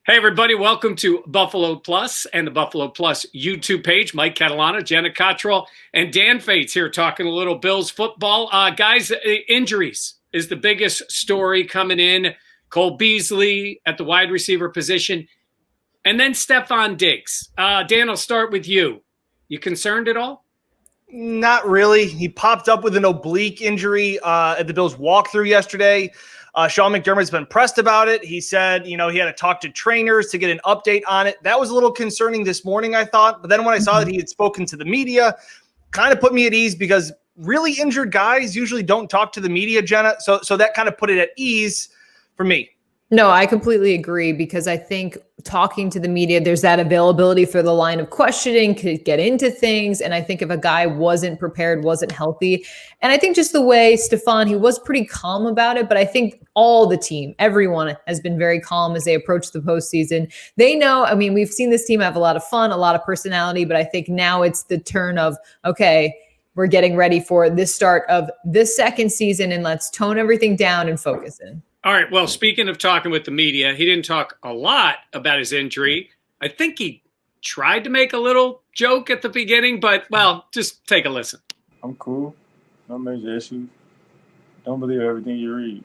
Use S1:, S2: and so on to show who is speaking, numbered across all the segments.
S1: Hey, everybody. Welcome to Buffalo Plus and the Buffalo Plus YouTube page. Mike Catalana, Jenna Cottrell, and Dan Fates here talking a little Bills football. Guys, injuries is the biggest story coming in. Cole Beasley at the wide receiver position, and then Stephon Diggs. Dan, I'll start with you. You concerned at all?
S2: Not really. He popped up with an oblique injury at the Bills walkthrough yesterday. Sean McDermott's been pressed about it. He said, he had to talk to trainers to get an update on it. That was a little concerning this morning, I thought. But then when I saw that he had spoken to the media, kind of put me at ease because really injured guys usually don't talk to the media, Jenna. So that kind of put it at ease for me.
S3: No, I completely agree because I think talking to the media, there's that availability for the line of questioning, could get into things. And I think if a guy wasn't prepared, wasn't healthy, and I think just the way Stephon, he was pretty calm about it, but I think all the team, everyone has been very calm as they approach the postseason. They know, we've seen this team have a lot of fun, a lot of personality, but I think now it's the turn of, okay, we're getting ready for this start of this second season and let's tone everything down and focus in.
S1: All right. Well, speaking of talking with the media, he didn't talk a lot about his injury. I think he tried to make a little joke at the beginning, but, just take a listen.
S4: I'm cool. No major issues. Don't believe everything you read.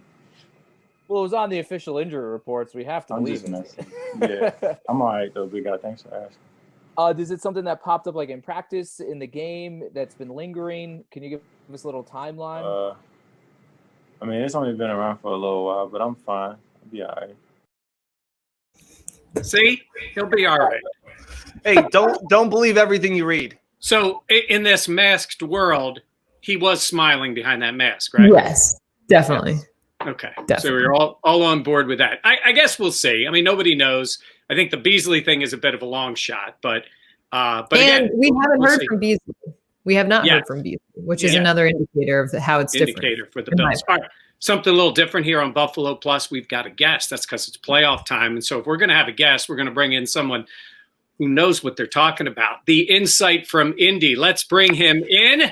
S5: Well, it was on the official injury reports. We have to believe it.
S4: Yeah, I'm all right, though, big guy. Thanks for asking.
S5: Is it something that popped up like in practice, in the game, that's been lingering? Can you give us a little timeline?
S4: It's only been around for a little while, but I'm fine. I'll be all right.
S1: See? He'll be all right.
S2: Hey, don't believe everything you read.
S1: So in this masked world, he was smiling behind that mask, right?
S3: Yes, definitely.
S1: Okay.
S3: Definitely.
S1: So we're all on board with that. I guess we'll see. Nobody knows. I think the Beasley thing is a bit of a long shot, but again,
S3: we haven't
S1: we'll
S3: heard
S1: see.
S3: from Beasley. We have not heard from Beasley, which is another indicator of how it's
S1: indicator
S3: different.
S1: for the Bills. All right. Something a little different here on Buffalo Plus. We've got a guest. That's because it's playoff time. And so if we're going to have a guest, we're going to bring in someone who knows what they're talking about. The insight from Indy. Let's bring him in.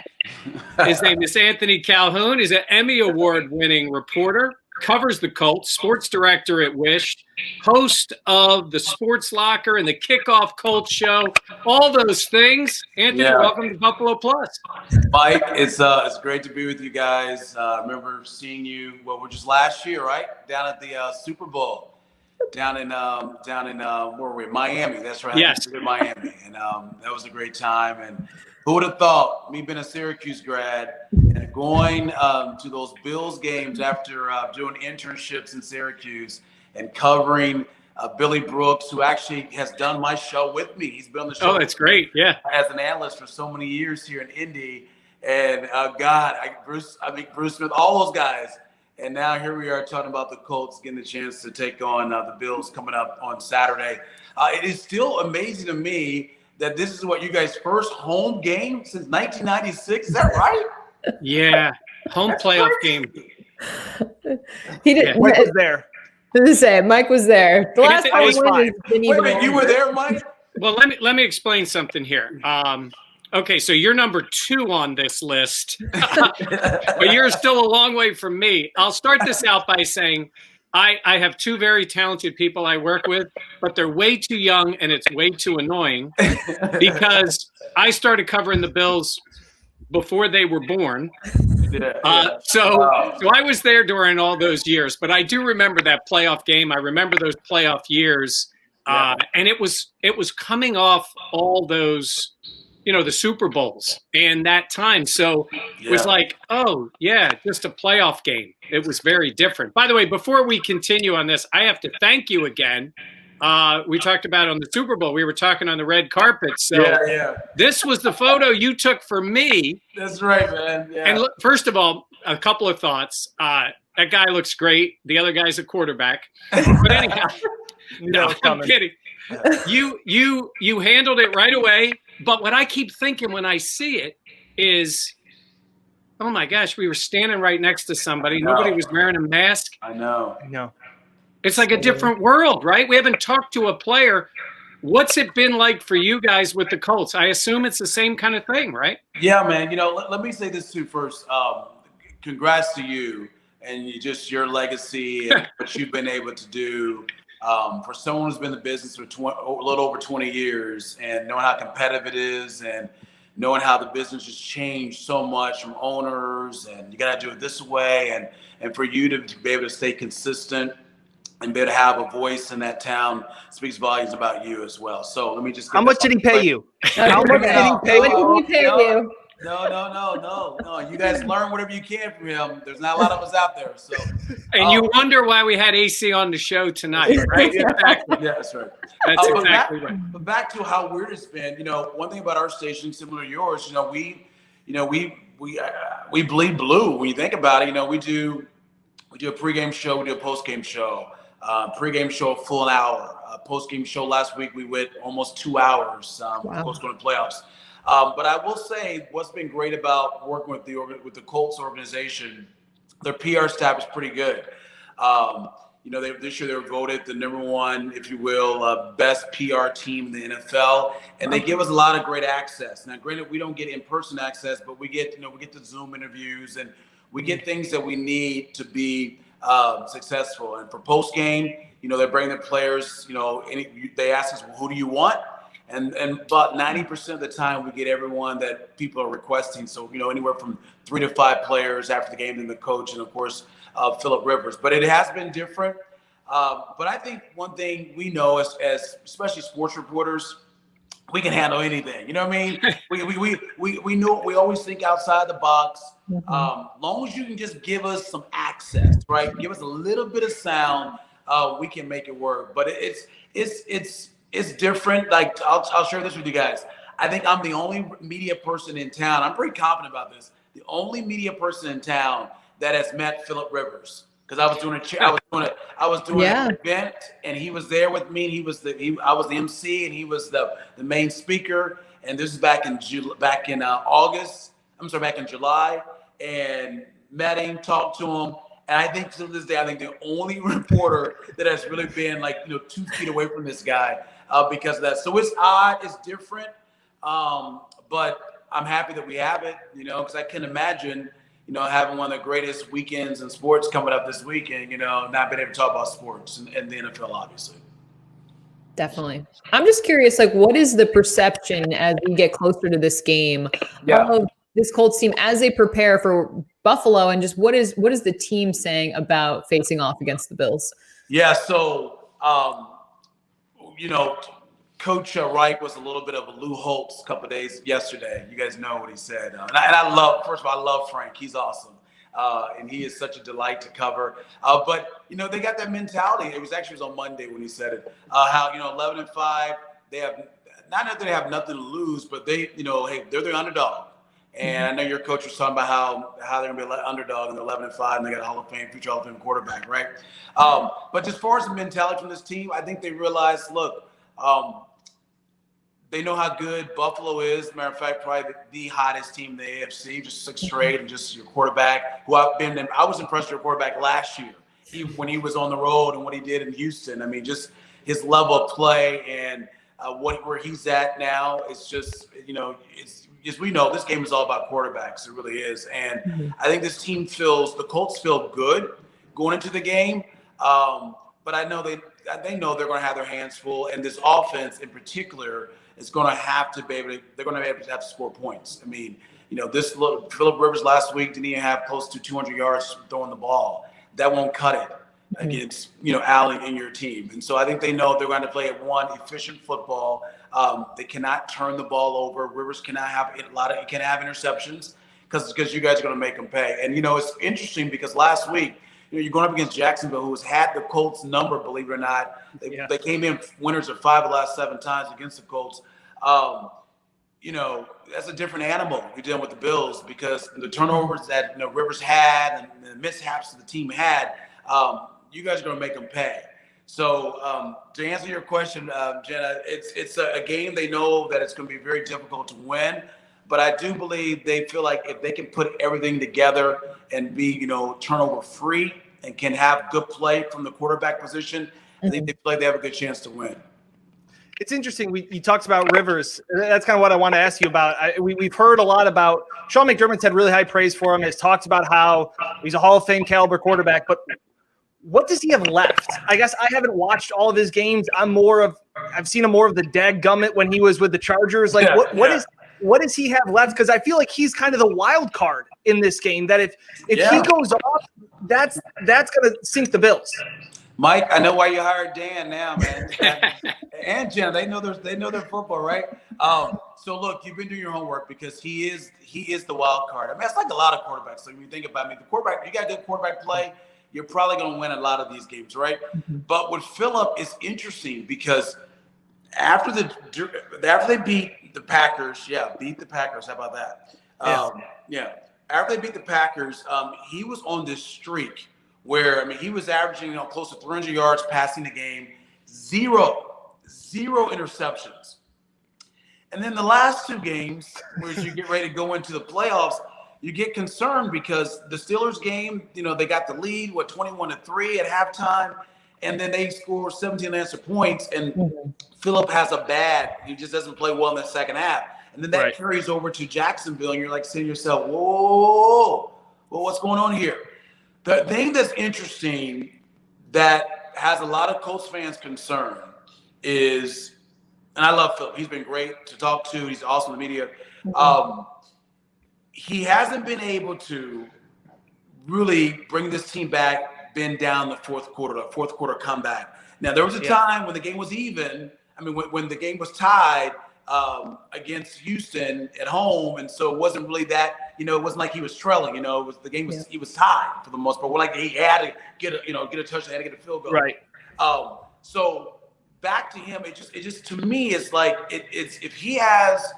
S1: His name is Anthony Calhoun. He's an Emmy Award-winning reporter, covers the Colts, sports director at Wish, host of the Sports Locker and the Kickoff Colts Show, all those things. Anthony, welcome to Buffalo Plus.
S6: Mike, it's great to be with you guys. I remember seeing you, just last year, right? Down at the Super Bowl, down in where were we? Miami. That's right.
S1: Yes.
S6: Miami, and that was a great time. And who would have thought, me being a Syracuse grad and going to those Bills games after doing internships in Syracuse and covering Billy Brooks, who actually has done my show with me. He's been on the show.
S1: Oh, that's great. Yeah.
S6: As an analyst for so many years here in Indy. And Bruce Smith, all those guys. And now here we are talking about the Colts getting the chance to take on the Bills coming up on Saturday. It is still amazing to me that this is what you guys' first home game since 1996. Is that right?
S1: Yeah. Home playoff game.
S3: He did.
S2: Mike was there.
S3: Mike was there. The last time
S6: Wait a minute, you were there, Mike?
S1: Well, let me explain something here. Okay, so you're number 2 on this list, but you're still a long way from me. I'll start this out by saying I have 2 very talented people I work with, but they're way too young and it's way too annoying because I started covering the Bills before they were born. So I was there during all those years, but I do remember that playoff game. I remember those playoff years, and it was coming off all those, the Super Bowls and that time. So it was like, oh yeah, just a playoff game. It was very different. By the way, before we continue on this, I have to thank you again. We talked about on the Super Bowl. We were talking on the red carpet. So this was the photo you took for me.
S6: That's right, man. Yeah.
S1: And look, first of all, a couple of thoughts. That guy looks great. The other guy's a quarterback. But anyhow, no, I'm kidding. You handled it right away. But what I keep thinking when I see it is, oh my gosh, we were standing right next to somebody. Nobody was wearing a mask.
S6: I know.
S1: It's like a different world, right? We haven't talked to a player. What's it been like for you guys with the Colts? I assume it's the same kind of thing, right?
S6: Yeah, man. Let me say this too first. Congrats to you and your legacy and what you've been able to do For someone who's been in the business for a little over 20 years and knowing how competitive it is and knowing how the business has changed so much from owners and you got to do it this way and for you to be able to stay consistent and be able to have a voice in that town speaks volumes about you as well. So let me just.
S2: How much did he pay you? How much did he pay you?
S3: What did he pay you?
S6: No. You guys learn whatever you can from him. There's not a lot of us out there. So.
S1: And you wonder why we had AC on the show tonight, right? Exactly.
S6: Yeah, that's right.
S1: That's exactly right.
S6: But back to how weird it's been. One thing about our station, similar to yours, we bleed blue. When you think about it, we do a pregame show, we do a postgame show. Pregame show, a full hour. Postgame show last week, we went almost 2 hours. Post going to playoffs. But I will say, what's been great about working with the Colts organization, their PR staff is pretty good. This year they were voted the number one, if you will, best PR team in the NFL, and they give us a lot of great access. Now, granted, we don't get in-person access, but we get the Zoom interviews and we get things that we need to be successful. And for post game, they bring the players. They ask us, well, who do you want? And about 90% of the time, we get everyone that people are requesting. So anywhere from 3 to 5 players after the game, then the coach, and of course Phillip Rivers. But it has been different. But I think one thing we know as especially sports reporters, we can handle anything. You know what I mean? We know we always think outside the box. Long as you can just give us some access, right? Give us a little bit of sound, we can make it work. But it's different. Like I'll share this with you guys. I think I'm the only media person in town. I'm pretty confident about this. The only media person in town that has met Phillip Rivers. Because I was doing an event and he was there with me. And I was the MC and he was the main speaker. And this is back in August. Back in July. And met him, talked to him. And I think to this day, the only reporter that has really been 2 feet away from this guy because of that. So it's odd, it's different. But I'm happy that we have it, because I can imagine, having one of the greatest weekends in sports coming up this weekend, not being able to talk about sports and the NFL, obviously.
S3: Definitely. I'm just curious, what is the perception as we get closer to this game of this Colts team as they prepare for Buffalo, and just what is the team saying about facing off against the Bills? Yeah.
S6: So, Coach Reich was a little bit of a Lou Holtz a couple of days yesterday. You guys know what he said. And I love Frank. He's awesome. And he is such a delight to cover. But they got that mentality. It was on Monday when he said it. How 11-5, they have not that they have nothing to lose, but they hey, they're the underdog. And I know your coach was talking about how they're going to be an underdog and they're 11-5 and they got a future Hall of Fame quarterback, right? But as far as the mentality from this team, I think they realized, look, they know how good Buffalo is. Matter of fact, probably the hottest team in the AFC, just 6 straight, and just your quarterback, I was impressed with your quarterback last year. When he was on the road and what he did in Houston. I mean, just his level of play and where he's at now, it's just, as we know, this game is all about quarterbacks. It really is. And I think this team the Colts feel good going into the game. But I know they know they're going to have their hands full. And this offense in particular is going to have to be able to score points. I mean, Phillip Rivers last week didn't even have close to 200 yards throwing the ball. That won't cut it against, Allen and your team. And so I think they know they're going to play efficient football. They cannot turn the ball over. Rivers cannot have interceptions because you guys are going to make them pay. And, it's interesting because last week, you're going up against Jacksonville, who has had the Colts number, believe it or not. They came in winners of 5 of the last 7 times against the Colts. That's a different animal you're dealing with the Bills because the turnovers that Rivers had and the mishaps that the team had, you guys are going to make them pay. So to answer your question, Jenna, it's a game they know that it's going to be very difficult to win. But I do believe they feel like if they can put everything together and be, turnover free and can have good play from the quarterback position, I think they feel like they have a good chance to win.
S2: It's interesting. You talked about Rivers. That's kind of what I want to ask you about. We've heard a lot about Sean McDermott's had really high praise for him. Has talked about how he's a Hall of Fame caliber quarterback. But what does he have left? I guess I haven't watched all of his games. I've seen him more of the dadgummit when he was with the Chargers. Like, what does he have left? Because I feel like he's kind of the wild card in this game. That if he goes off, that's going to sink the Bills.
S6: Mike, I know why you hired Dan now, man. And Jen, they know their football, right? So look, you've been doing your homework because he is the wild card. I mean, it's like a lot of quarterbacks. So when you think about the quarterback, you got good quarterback play, you're probably going to win a lot of these games, right? Mm-hmm. But with Phillip, it's interesting because after they beat the Packers, beat the Packers. How about that? After they beat the Packers, he was on this streak where, he was averaging close to 300 yards passing the game, zero interceptions. And then the last two games, where you get ready to go into the playoffs, you get concerned because the Steelers game, they got the lead, 21-3 at halftime, and then they score 17 unanswered points, and Phillip has he just doesn't play well in the second half. And then that carries over to Jacksonville, and you're like saying to yourself, whoa, what's going on here? The thing that's interesting that has a lot of Colts fans concerned is, and I love Phillip. He's been great to talk to. He's awesome in the media. He hasn't been able to really bring this team back, been down the fourth quarter comeback. Now, there was a time when the game was even. When the game was tied against Houston at home, and so it wasn't really that, it wasn't like he was trailing, he was tied for the most part. Like he had to get a touchdown, had to get a field goal.
S2: Right.
S6: So back to him, it just to me is like it's if he has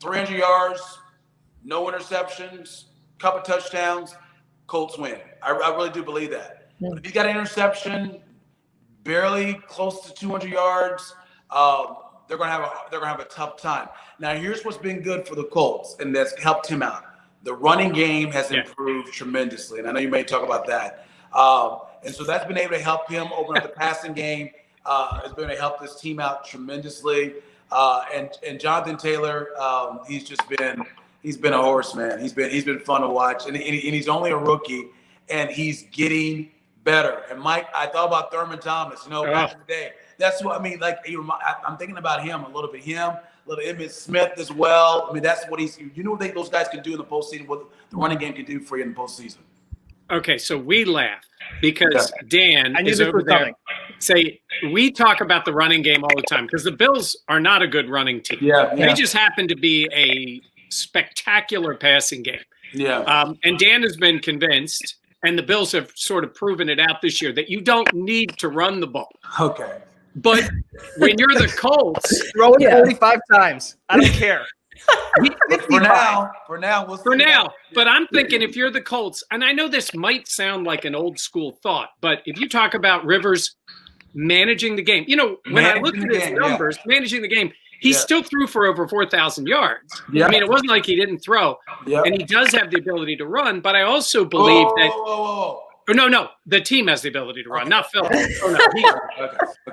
S6: 300 yards, no interceptions, couple touchdowns, Colts win. I really do believe that. But if he's got an interception, barely close to 200 yards, they're gonna have a tough time. Now, here's what's been good for the Colts, and that's helped him out. The running game has improved tremendously, and I know you may talk about that. And so that's been able to help him open up the passing game. It's been able to help this team out tremendously. And Jonathan Taylor, he's been a horse, man. He's been fun to watch, and he's only a rookie, and he's getting better. And Mike, I thought about Thurman Thomas, back in the day. That's what I'm thinking about him a little bit. A little Emmitt Smith as well. That's what those guys can do in the postseason. What the running game can do for you in the postseason.
S1: Okay, so we laugh because Dan is over there. We talk about the running game all the time because the Bills are not a good running team. They just happen to be a spectacular passing game. And Dan has been convinced, and the Bills have sort of proven it out this year, that you don't need to run the ball.
S6: Okay.
S1: But when you're the Colts,
S2: throw it 45 times. I don't care.
S6: For now.
S1: But I'm thinking if you're the Colts, and I know this might sound like an old school thought, but if you talk about Rivers managing the game, when I looked at his numbers, managing the game, he still threw for over 4,000 yards. It wasn't like he didn't throw. And he does have the ability to run, but I also believe that no, the team has the ability to run, not Phil.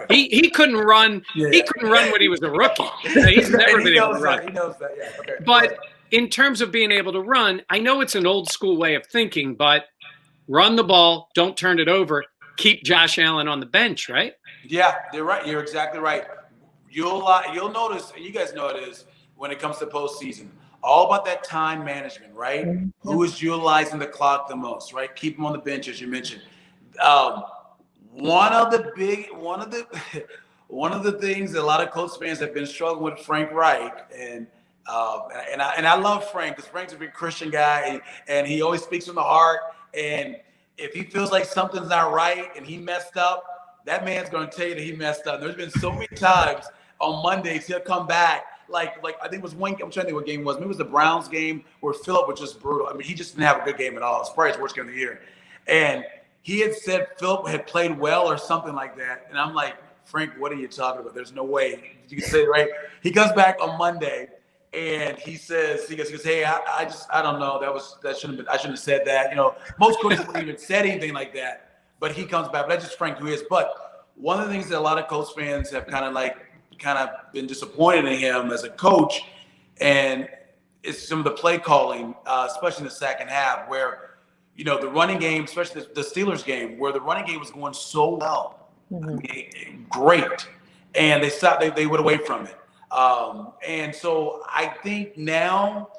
S1: He couldn't run. He couldn't run when he was a rookie. He's never been able to run.
S6: He knows that. Yeah. Okay.
S1: But in terms of being able to run, I know it's an old school way of thinking, but run the ball, don't turn it over, keep Josh Allen on the bench, right?
S6: Yeah, you're right. You're exactly right. You'll notice, and you guys know it is when it comes to postseason. All about that time management, right? Mm-hmm. Who is utilizing the clock the most, right? Keep them on the bench, as you mentioned. One of the things that a lot of Colts fans have been struggling with Frank Reich, and I love Frank because Frank's a big Christian guy, and he always speaks from the heart. And if he feels like something's not right and he messed up, that man's going to tell you that he messed up. There's been so many times on Mondays he'll come back. Like I think it was one. I'm trying to think what game it was. Maybe it was the Browns game where Phillip was just brutal. He just didn't have a good game at all. It's probably his worst game of the year. And he had said Phillip had played well or something like that. And I'm like, Frank, what are you talking about? There's no way you can say it, right? He comes back on Monday and he goes, hey, I don't know. I shouldn't have said that. Most coaches wouldn't even said anything like that. But he comes back. But that's just Frank who is. But one of the things that a lot of Colts fans have kind of been disappointed in him as a coach, and it's some of the play calling, especially in the second half, where the running game, especially the Steelers game, where the running game was going so well. I mean, great. And they stopped, they went away from it. And so I think now,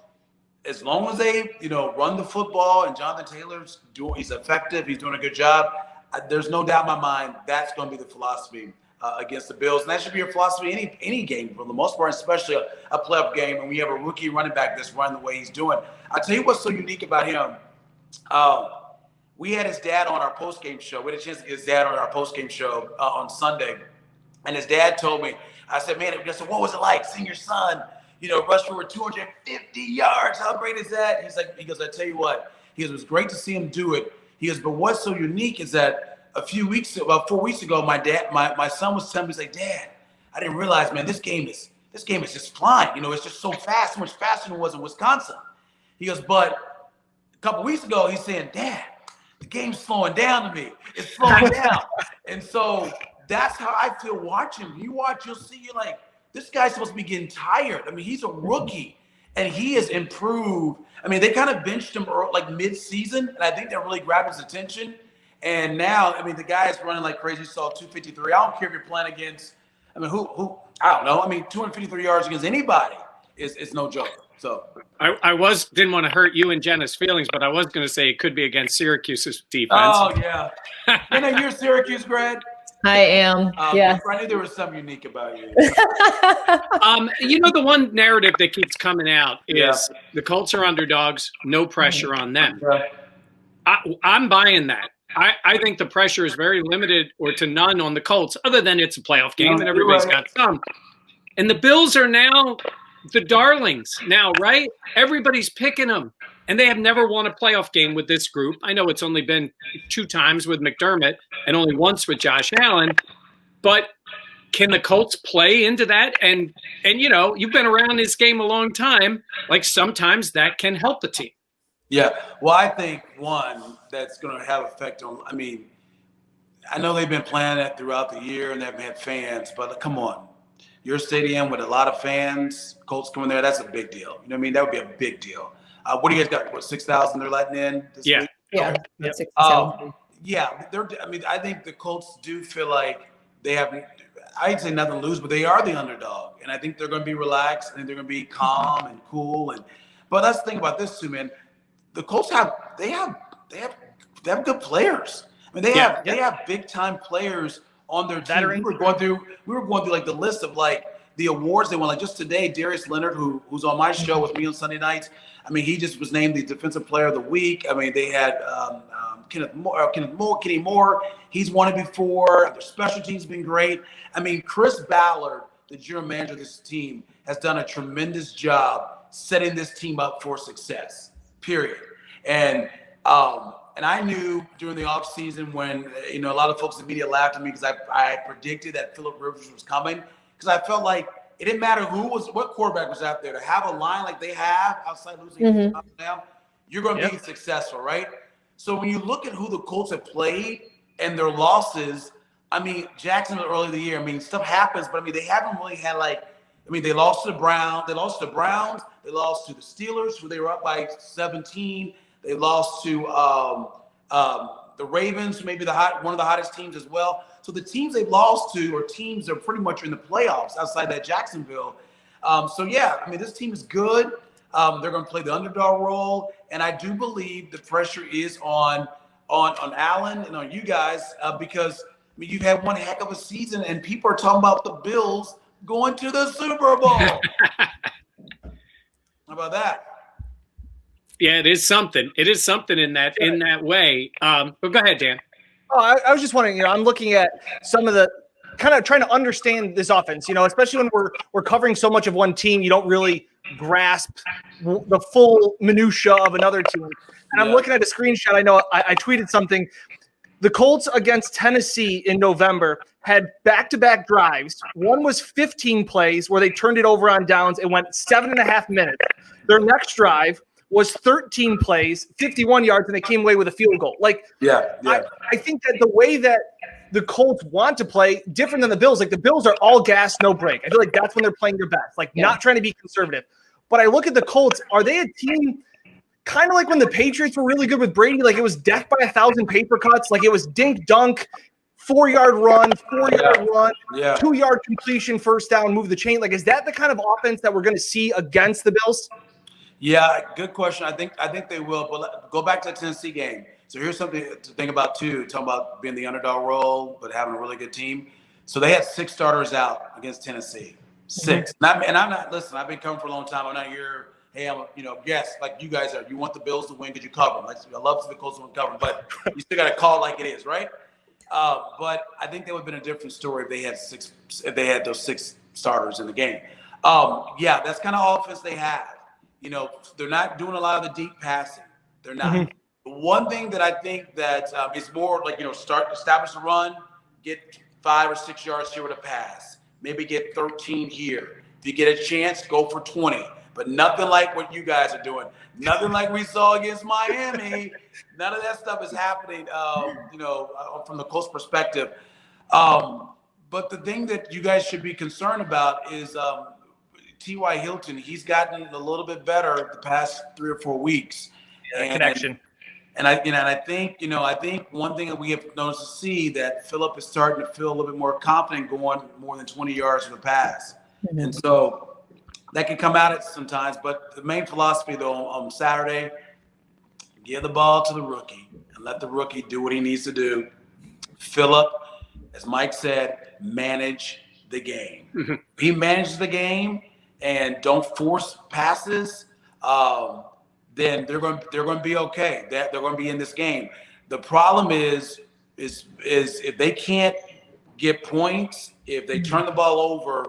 S6: as long as they, run the football and Jonathan Taylor's he's effective, he's doing a good job, there's no doubt in my mind that's going to be the philosophy against the Bills. And that should be your philosophy any game for the most part, especially a playoff game. And we have a rookie running back that's running the way he's doing. I'll tell you what's so unique about him. We had his dad on our post-game show. We had a chance to get his dad on our post-game show on Sunday. And his dad told me, I said, man, what was it like seeing your son, rush for 250 yards? How great is that? He goes, I tell you what. He goes, it was great to see him do it. He goes, but what's so unique is that about 4 weeks ago, my son was telling me, he's like, Dad, I didn't realize, man, this game is just flying. It's just so fast, so much faster than it was in Wisconsin. He goes, but a couple weeks ago, he's saying, Dad, the game's slowing down to me. It's slowing down. And so that's how I feel watching him. You watch, you'll see, you're like, this guy's supposed to be getting tired. I mean, he's a rookie, and he has improved. I mean, they kind of benched him like mid-season, and I think that really grabbed his attention. And now, I mean, the guy is running like crazy. Saw 253. I don't care if you're playing against, I mean, who? I don't know. I mean, 253 yards against anybody is no joke. So
S1: I didn't want to hurt you and Jenna's feelings, but I was going to say it could be against Syracuse's defense.
S6: Oh, yeah. You're Syracuse grad?
S3: I am. Yeah.
S6: I knew there was something unique about you.
S1: The one narrative that keeps coming out is the Colts are underdogs, no pressure on them. Yeah. I'm buying that. I think the pressure is very limited or to none on the Colts, other than it's a playoff game and everybody's got some. And the Bills are now the darlings now, right? Everybody's picking them. And they have never won a playoff game with this group. I know it's only been 2 times with McDermott and only once with Josh Allen. But can the Colts play into that? And you've been around this game a long time. Like sometimes that can help a team.
S6: Yeah. Well, I think one that's going to have effect on, I mean, I know they've been playing that throughout the year and they've had fans, but come on. Your stadium with a lot of fans, Colts coming there, that's a big deal. You know what I mean? That would be a big deal. What do you guys got? What, 6,000 they're letting in this week?
S3: Yeah.
S6: Yeah. I think the Colts do feel like they have, I'd say nothing to lose, but they are the underdog. And I think they're going to be relaxed. I think they're going to be calm and cool. But let's think about this too, man. The Colts have good players. I mean, they have big time players on their team. We were going through like the list of like the awards they won. Like just today, Darius Leonard, who's on my show with me on Sunday nights. I mean, he just was named the Defensive Player of the Week. I mean, they had Kenny Moore. He's won it before. Their special teams have been great. I mean, Chris Ballard, the general manager of this team, has done a tremendous job setting this team up for success. Period. And I knew during the offseason when, a lot of folks in the media laughed at me because I predicted that Phillip Rivers was coming because I felt like it didn't matter what quarterback was out there to have a line like they have outside losing now, you're going to be successful, right? So when you look at who the Colts have played and their losses, I mean, Jacksonville early in the year, I mean, stuff happens, but I mean, they haven't really had they lost to the Browns. They lost to the Steelers, who they were up by 17. They lost to the Ravens, who may be one of the hottest teams as well. So the teams they've lost to are teams that are pretty much in the playoffs outside that Jacksonville. This team is good. They're going to play the underdog role, and I do believe the pressure is on Allen and on you guys because you've had one heck of a season, and people are talking about the Bills going to the Super Bowl. How about that?
S1: Yeah, it is something. It is something in that way. But go ahead, Dan.
S2: Oh, I was just wondering, I'm looking at some of the kind of trying to understand this offense, especially when we're covering so much of one team, you don't really grasp the full minutia of another team. And I'm looking at a screenshot. I know I tweeted something. The Colts against Tennessee in November had back-to-back drives. One was 15 plays where they turned it over on downs and went 7.5 minutes. Their next drive was 13 plays, 51 yards, and they came away with a field goal. I think that the way that the Colts want to play, different than the Bills. Like the Bills are all gas, no break. I feel like that's when they're playing their best, not trying to be conservative. But I look at the Colts, are they a team kind of like when the Patriots were really good with Brady. Like it was death by 1,000 paper cuts. Like it was dink dunk, 4-yard run, 4-yard run, 2-yard completion, first down, move the chain. Like, is that the kind of offense that we're going to see against the Bills?
S6: Yeah, good question. I think they will. But go back to the Tennessee game. So here's something to think about too. Talking about being the underdog role, but having a really good team. So they had 6 starters out against Tennessee. 6. And I'm not. Listen, I've been covering for a long time. I'm not here. Hey, yes, like you guys are. You want the Bills to win because you cover them. Like, I love the Colts to win cover, but you still got to call it like it is, right? But I think that would have been a different story if they had 6. If they had those 6 starters in the game. Yeah, that's kind of offense they have. They're not doing a lot of the deep passing. They're not. One thing that I think that is more like, establish the run, get 5 or 6 yards here with a pass, maybe get 13 here. If you get a chance, go for 20. But nothing like what you guys are doing. Nothing like we saw against Miami. None of that stuff is happening, from the Colts perspective. But the thing that you guys should be concerned about is T.Y. Hilton. He's gotten a little bit better the past 3 or 4 weeks.
S2: Connection.
S6: And I think one thing that we have noticed to see that Phillip is starting to feel a little bit more confident going more than 20 yards for the pass. And so that can come out at sometimes. But the main philosophy, though, on Saturday, give the ball to the rookie and let the rookie do what he needs to do. Phillip, as Mike said, manage the game. He manages the game and don't force passes. Then they're going to be okay. They're going to be in this game. The problem is if they can't get points, if they turn the ball over,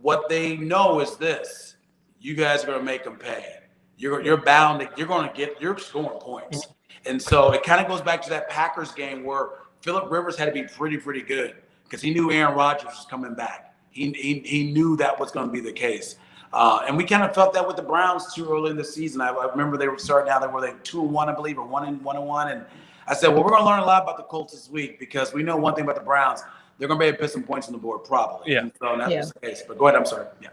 S6: what they know is this: you guys are going to make them pay. You're bound. You're scoring points, and so it kind of goes back to that Packers game where Phillip Rivers had to be pretty good because he knew Aaron Rodgers was coming back. He knew that was going to be the case. And we kind of felt that with the Browns too early in the season. I remember they were starting out. They were 2-1, I believe, or 1-1. And I said, well, we're going to learn a lot about the Colts this week because we know one thing about the Browns: they're going to be able to put some points on the board, probably.
S2: Yeah.
S6: And so that was the case. But go ahead. I'm sorry. Yeah.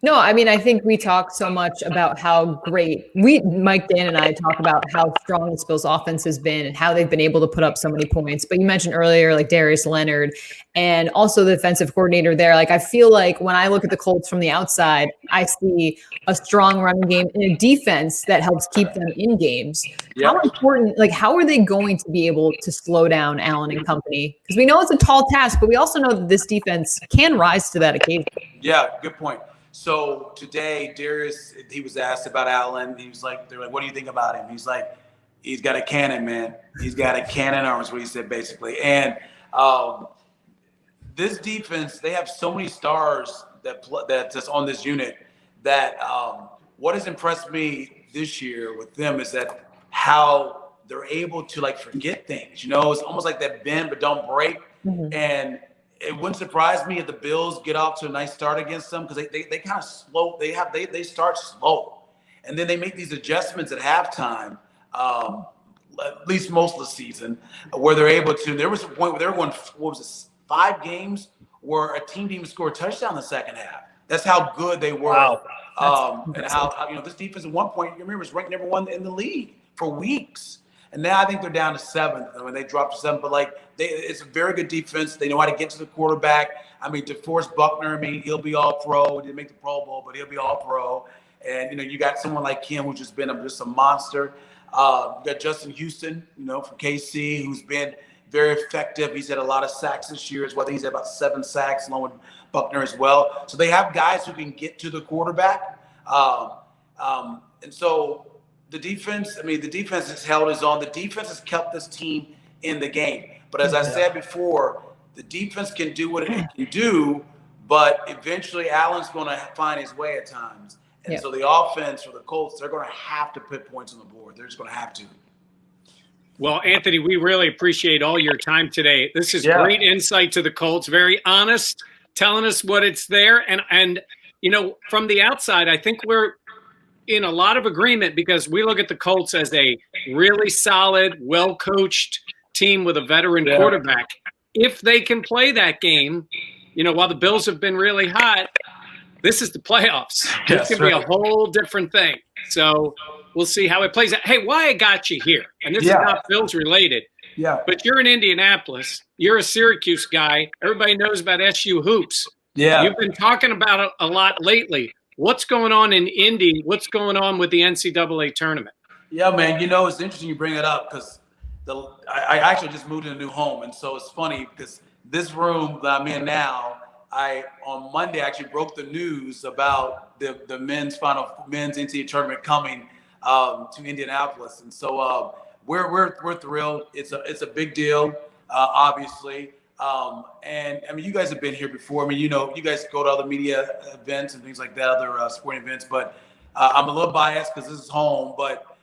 S3: No, I mean, I think we talk so much about how great Mike, Dan, and I talk about how strong this Bills offense has been and how they've been able to put up so many points. But you mentioned earlier, like Darius Leonard and also the defensive coordinator there. Like, I feel like when I look at the Colts from the outside, I see a strong running game and a defense that helps keep them in games. Yeah. How important, how are they going to be able to slow down Allen and company? Because we know it's a tall task, but we also know that this defense can rise to that occasion.
S6: Yeah, good point. So today, Darius, he was asked about Allen. He was like, they're like, what do you think about him? He's like, he's got a cannon, man. He's got a cannon arm is what he said, basically. And this defense, they have so many stars that's on this unit that what has impressed me this year with them is that how they're able to forget things. It's almost like that bend but don't break. And it wouldn't surprise me if the Bills get off to a nice start against them because they kind of slow. They start slow, and then they make these adjustments at halftime. At least most of the season, where they're able to. There was a point where they were going, 5 games where a team didn't even score a touchdown in the second half. That's how good they were. Wow. And how this defense at one point, you remember, was ranked number 1 in the league for weeks. And now I think they're down to 7th. I mean, they dropped to 7th, but it's a very good defense. They know how to get to the quarterback. I mean, DeForest Buckner, he'll be all pro. He didn't make the Pro Bowl, but he'll be all pro. And, you got someone like him who's just been just a monster. You got Justin Houston, from KC, who's been very effective. He's had a lot of sacks this year as well. I think he's had about 7 sacks along with Buckner as well. So they have guys who can get to the quarterback. And so the defense has held his own. The defense has kept this team in the game. But as I said before, the defense can do what it can do, but eventually Allen's going to find his way at times. And so the offense for the Colts, they're going to have to put points on the board. They're just going to have to.
S1: Well, Anthony, we really appreciate all your time today. This is great insight to the Colts. Very honest, telling us what it's there. And from the outside, I think we're in a lot of agreement because we look at the Colts as a really solid, well-coached team with a veteran quarterback. If they can play that game, while the Bills have been really hot, This is the playoffs.
S6: Yes,
S1: This could be a
S6: right.
S1: whole different thing. So we'll see how it plays out. Hey, why I got you here, and this is not Bills related, but you're in Indianapolis. You're a Syracuse guy. Everybody knows about SU hoops.
S6: Yeah.
S1: You've been talking about it a lot lately. What's going on in Indy? What's going on with the NCAA tournament?
S6: Yeah, man. You know, it's interesting you bring it up because I actually just moved in a new home. And so it's funny because this room that I'm in now, on Monday actually broke the news about the men's NCAA tournament coming to Indianapolis. And so we're thrilled. It's a big deal, obviously. And I mean, you guys have been here before. I mean, you know, you guys go to other media events and things like that, other sporting events, but I'm a little biased because this is home, but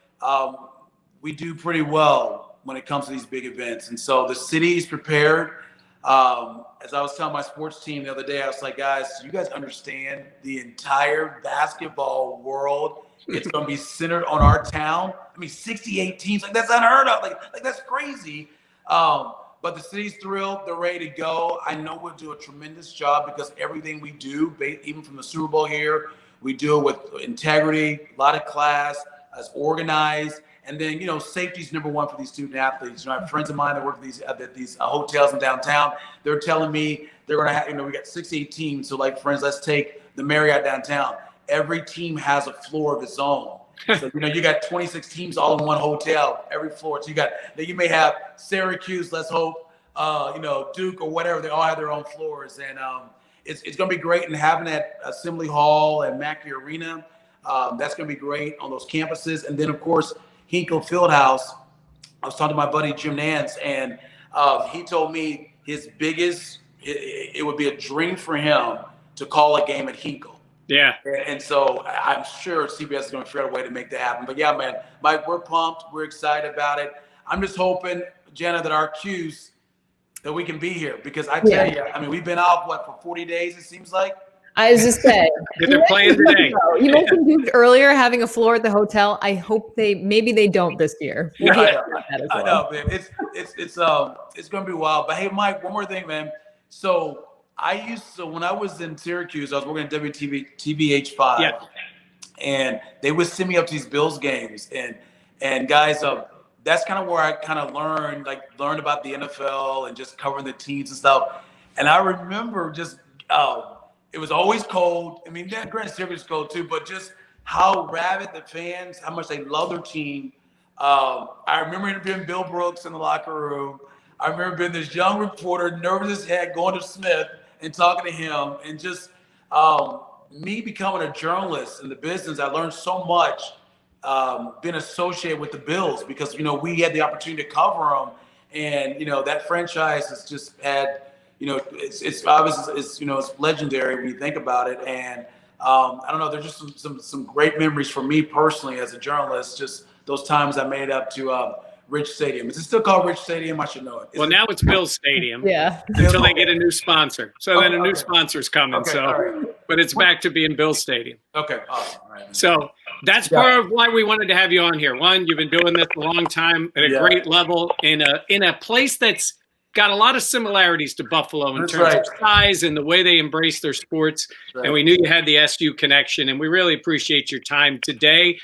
S6: we do pretty well when it comes to these big events. And so the city is prepared. As I was telling my sports team the other day, I was like, guys, you guys understand the entire basketball world. It's going to be centered on our town. I mean, 68 teams, like that's unheard of. Like that's crazy. But the city's thrilled. They're ready to go. I know we'll do a tremendous job because everything we do, even from the Super Bowl here, we do it with integrity, a lot of class, as organized. And then, you know, safety is number one for these student athletes. You know, I have friends of mine that work at these hotels in downtown. They're telling me they're going to have, you know, we got 68 teams. So, like, friends, let's take the Marriott downtown. Every team has a floor of its own. So, you know, you got 26 teams all in one hotel, every floor. So you may have Syracuse, let's hope, you know, Duke or whatever. They all have their own floors. And it's going to be great. And having that Assembly Hall and Mackey Arena, that's going to be great on those campuses. And then, of course, Hinkle Fieldhouse. I was talking to my buddy Jim Nance, and he told me his biggest, it would be a dream for him to call a game at Hinkle.
S1: Yeah.
S6: And so I'm sure CBS is going to figure out a way to make that happen. But yeah, man, Mike, we're pumped. We're excited about it. I'm just hoping, Jenna, that our cues, that we can be here. Because I tell you, I mean, we've been off, for 40 days, it seems like?
S3: I was just saying.
S1: They're playing today.
S3: You mentioned Duke earlier having a floor at the hotel. I hope maybe they don't this year.
S6: I know, man. It's going to be wild. But hey, Mike, one more thing, man. So when I was in Syracuse, I was working at WTVH5, and they would send me up to these Bills games, and guys, that's kind of where I kind of learned about the NFL and just covering the teams and stuff. And I remember just it was always cold. I mean, granted, Syracuse is cold too, but just how rabid the fans, how much they love their team. I remember interviewing Bill Brooks in the locker room. I remember being this young reporter, nervous as heck, going to Smith and talking to him, and just me becoming a journalist in the business. I learned so much being associated with the Bills because, you know, we had the opportunity to cover them, and, you know, that franchise has just had, you know, it's obviously, it's, you know, it's legendary when you think about it. And I don't know, there's just some great memories for me personally as a journalist, just those times I made up to Rich Stadium. Is it still called Rich Stadium? I should know it.
S1: Now it's Bills Stadium.
S3: Yeah.
S1: Until they get a new sponsor. So then a new sponsor's coming.
S6: Okay, right.
S1: But it's back to being Bills Stadium.
S6: Okay. Awesome. All right.
S1: So that's part of why we wanted to have you on here. One, you've been doing this a long time at a great level in a place that's got a lot of similarities to Buffalo in terms of size and the way they embrace their sports. And we knew you had the SU connection, and we really appreciate your time today.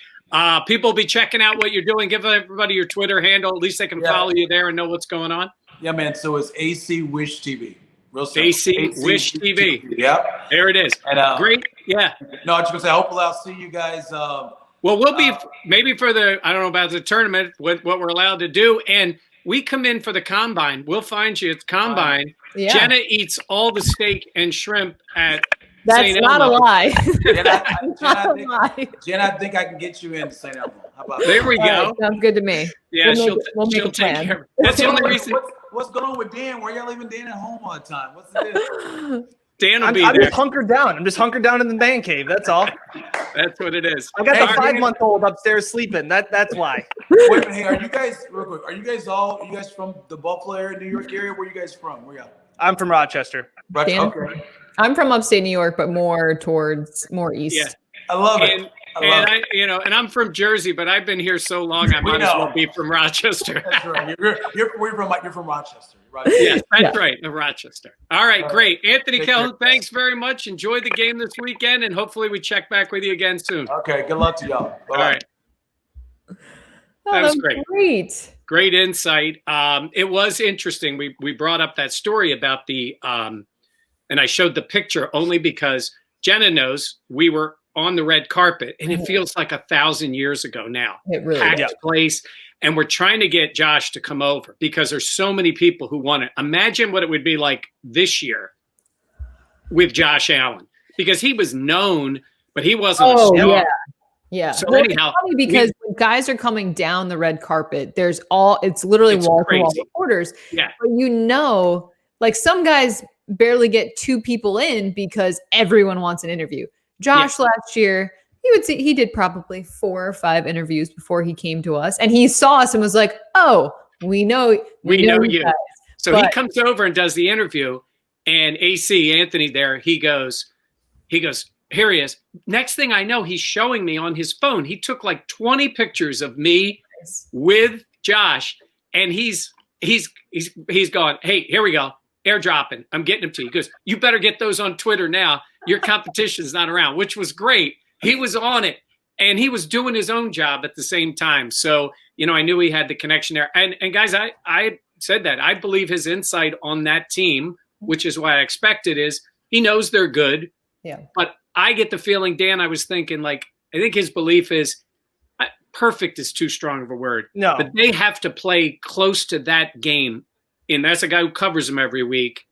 S1: People will be checking out what you're doing. Give everybody your Twitter handle. At least they can follow you there and know what's going on. Yeah, man. So it's AC Wish TV. Real simple. AC Wish TV. Yep. There it is. And, great. Yeah. No, I was just going to say, hopefully I'll see you guys. Well, we'll be maybe for I don't know about the tournament, what we're allowed to do. And we come in for the combine. We'll find you at the combine. Jenna eats all the steak and shrimp at
S3: That's not a lie.
S6: Jen, I think I can get you in St. Elmo. How about that?
S1: There we go.
S3: Right, sounds good to me.
S1: Yeah,
S3: we'll
S1: she'll take care of it. That's the only reason.
S6: What's going on with Dan? Why are y'all leaving Dan at home all the time? What's the deal?
S1: Dan will be
S2: I'm
S1: there.
S2: just hunkered down. I'm just hunkered down in the man cave. That's all.
S1: That's what it is.
S2: I got the 5-month-old upstairs sleeping. That's why.
S6: Wait a minute. Hey, are you guys real quick? Are you guys from the Buffalo area, New York area? Where are you guys from? Where y'all?
S2: I'm from Rochester.
S6: Okay.
S3: I'm from upstate New York, but more east.
S1: Yeah.
S6: I love it.
S1: And I'm from Jersey, but I've been here so long I might as well be from Rochester.
S6: That's right. You're from Rochester.
S1: Yes, that's right. Rochester. All right, great. Anthony Calhoun, thanks very much. Enjoy the game this weekend, and hopefully we check back with you again soon.
S6: Okay, good luck to y'all. Bye-bye.
S1: All right. That was great. Great insight. It was interesting. We brought up that story about the and I showed the picture only because Jenna knows we were on the red carpet, and it feels like 1,000 years ago now.
S3: It really
S1: packed place. And we're trying to get Josh to come over because there's so many people who want it. Imagine what it would be like this year with Josh Allen, because he was known, but he wasn't a star.
S3: Yeah.
S1: So
S3: well,
S1: anyhow,
S3: it's funny because when guys are coming down the red carpet, it's literally wall-to-wall reporters.
S1: Yeah.
S3: But like some guys barely get 2 people in because everyone wants an interview. Josh last year, he did probably 4 or 5 interviews before he came to us, and he saw us and was like, "Oh, we know you." Guys.
S1: So he comes over and does the interview, and AC Anthony there, he goes, here he is. Next thing I know, he's showing me on his phone. He took like 20 pictures of me with Josh, and he's going, "Hey, here we go. Airdropping. I'm getting them to you." He goes, "You better get those on Twitter now. Your competition's not around," which was great. He was on it, and he was doing his own job at the same time. So, I knew he had the connection there. And guys, I said that. I believe his insight on that team, which is what I expected, is he knows they're good.
S3: Yeah.
S1: But I get the feeling, Dan, I was thinking, I think his belief is perfect is too strong of a word.
S2: No.
S1: But they have to play close to that game. And that's a guy who covers them every week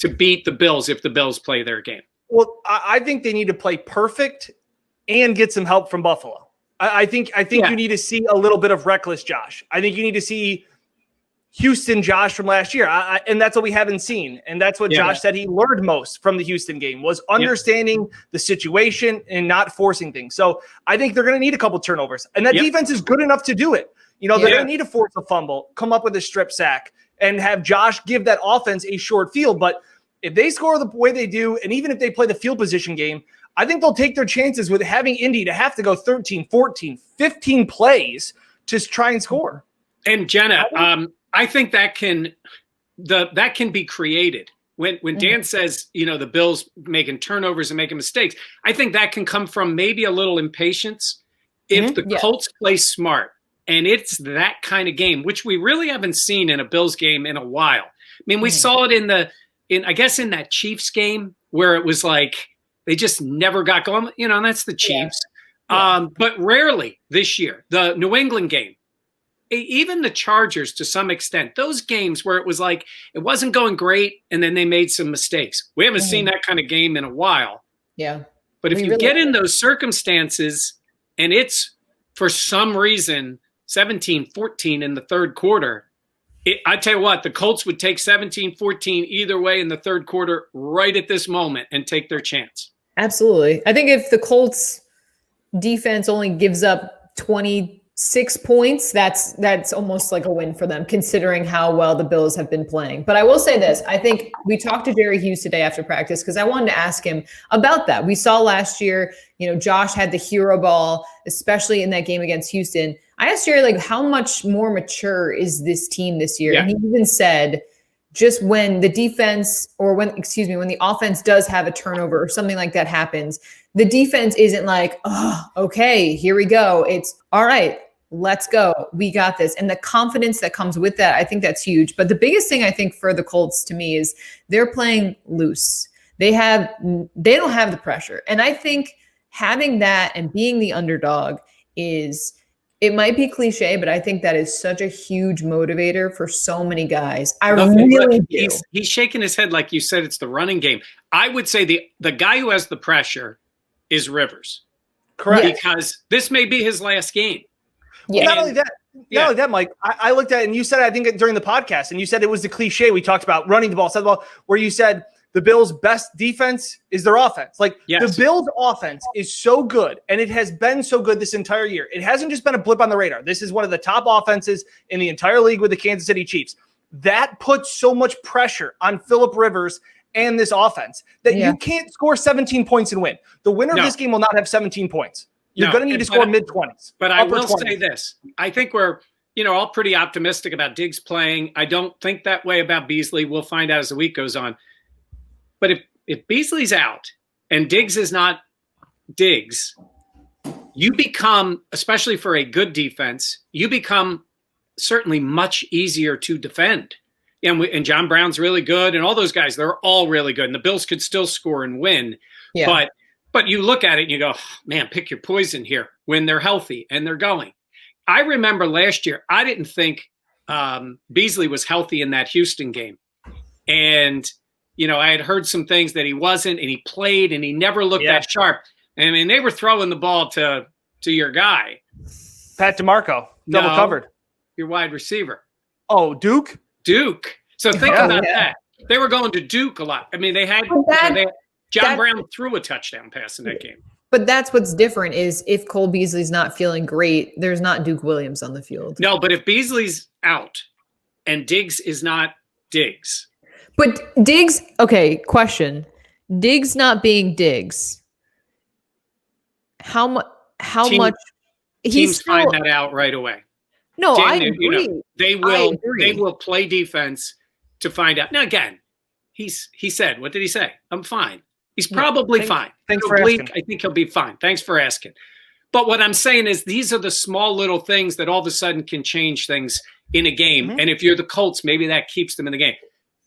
S1: to beat the Bills if the Bills play their game.
S2: Well, I think they need to play perfect and get some help from Buffalo. I think you need to see a little bit of reckless Josh. I think you need to see Houston Josh from last year. And that's what we haven't seen. And that's what Josh said he learned most from the Houston game was understanding the situation and not forcing things. So I think they're going to need a couple turnovers. And that defense is good enough to do it. They're going to need to force a fumble, come up with a strip sack, and have Josh give that offense a short field. But if they score the way they do, and even if they play the field position game, I think they'll take their chances with having Indy to have to go 13, 14, 15 plays to try and score.
S1: And Jenna, I think that can be created. When Dan says, the Bills making turnovers and making mistakes, I think that can come from maybe a little impatience. If the Colts play smart, and it's that kind of game, which we really haven't seen in a Bills game in a while. I mean, we saw it in that Chiefs game where it was like they just never got going. And that's the Chiefs. But rarely this year. The New England game, even the Chargers to some extent, those games where it was like it wasn't going great and then they made some mistakes. We haven't seen that kind of game in a while.
S3: Yeah.
S1: But if you get in those circumstances and it's for some reason 17-14 in the third quarter, I tell you what, the Colts would take 17-14 either way in the third quarter right at this moment and take their chance.
S3: Absolutely. I think if the Colts defense only gives up 26 points, that's almost like a win for them, considering how well the Bills have been playing. But I will say this. I think we talked to Jerry Hughes today after practice because I wanted to ask him about that. We saw last year, Josh had the hero ball, especially in that game against Houston. I asked Jerry, how much more mature is this team this year? Yeah. And he even said, just when the defense when the offense does have a turnover or something like that happens, the defense isn't like, oh, okay, here we go. It's all right, let's go. We got this. And the confidence that comes with that, I think that's huge. But the biggest thing I think for the Colts to me is they're playing loose. They don't have the pressure. And I think having that and being the underdog it might be cliche, but I think that is such a huge motivator for so many guys. Really do.
S1: He's shaking his head like you said it's the running game. I would say the guy who has the pressure is Rivers.
S2: Correct.
S1: Because this may be his last game.
S2: Yeah. Not only that, Mike, I looked at it and you said, I think during the podcast, and you said it was the cliche we talked about running the ball, where you said the Bills' best defense is their offense. The Bills' offense is so good, and it has been so good this entire year. It hasn't just been a blip on the radar. This is one of the top offenses in the entire league with the Kansas City Chiefs. That puts so much pressure on Phillip Rivers and this offense that you can't score 17 points and win. The winner of this game will not have 17 points. You're going to need to score mid-20s.
S1: But I will say this. I think all pretty optimistic about Diggs playing. I don't think that way about Beasley. We'll find out as the week goes on. But if Beasley's out and Diggs is not Diggs, you become, especially for a good defense, you become certainly much easier to defend. And John Brown's really good, and all those guys, they're all really good. And the Bills could still score and win. Yeah. But you look at it and you go, man, pick your poison here when they're healthy and they're going. I remember last year, I didn't think Beasley was healthy in that Houston game. And, I had heard some things that he wasn't, and he played, and he never looked that sharp. I mean, they were throwing the ball to your guy.
S2: Pat DeMarco, double covered.
S1: Your wide receiver.
S2: Oh, Duke?
S1: Duke. So think about that. They were going to Duke a lot. I mean, they had John Brown threw a touchdown pass in that game.
S3: But that's what's different is if Cole Beasley's not feeling great, there's not Duke Williams on the field.
S1: No, but if Beasley's out and Diggs is not Diggs.
S3: But Diggs, okay, question. Diggs not being Diggs. How much
S1: teams find that out right away.
S3: No, I agree.
S1: They will play defense to find out. Now again, he said, what did he say? I'm fine. He's probably fine.
S2: Thanks for asking.
S1: I think he'll be fine. Thanks for asking. But what I'm saying is these are the small little things that all of a sudden can change things in a game. Mm-hmm. And if you're the Colts, maybe that keeps them in the game.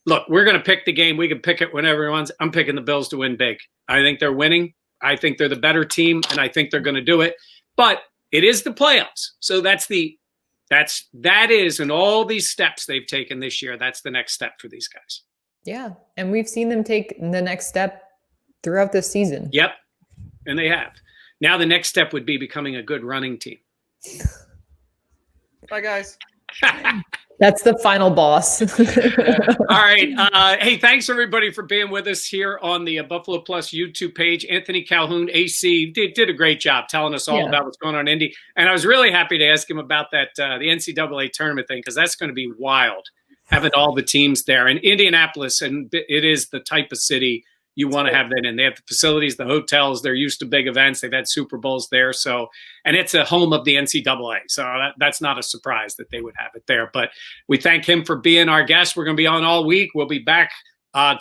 S1: Look, we're going to pick the game. We can pick it whenever we want. I'm picking the Bills to win big. I think they're winning. I think they're the better team, and I think they're going to do it. But it is the playoffs. So that is, and all these steps they've taken this year, that's the next step for these guys.
S3: Yeah. And we've seen them take the next step throughout this season.
S1: Yep. And they have. Now the next step would be becoming a good running team.
S2: Bye, guys.
S3: That's the final boss.
S1: All right. Hey, thanks everybody for being with us here on the Buffalo Plus YouTube page. Anthony Calhoun, AC, did a great job telling us all about what's going on in Indy. And I was really happy to ask him about that, the NCAA tournament thing, because that's going to be wild, having all the teams there. And Indianapolis, and it is the type of city you want to have that in. They have the facilities, the hotels. They're used to big events. They've had Super Bowls there. So, and it's a home of the NCAA. So that's not a surprise that they would have it there. But we thank him for being our guest. We're going to be on all week. We'll be back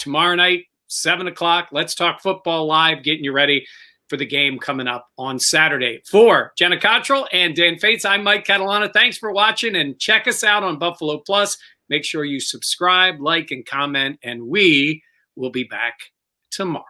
S1: tomorrow night, 7:00. Let's Talk Football Live, getting you ready for the game coming up on Saturday. For Jenna Cottrell and Dan Fates, I'm Mike Catalana. Thanks for watching, and check us out on Buffalo Plus. Make sure you subscribe, like, and comment, and we will be back tomorrow.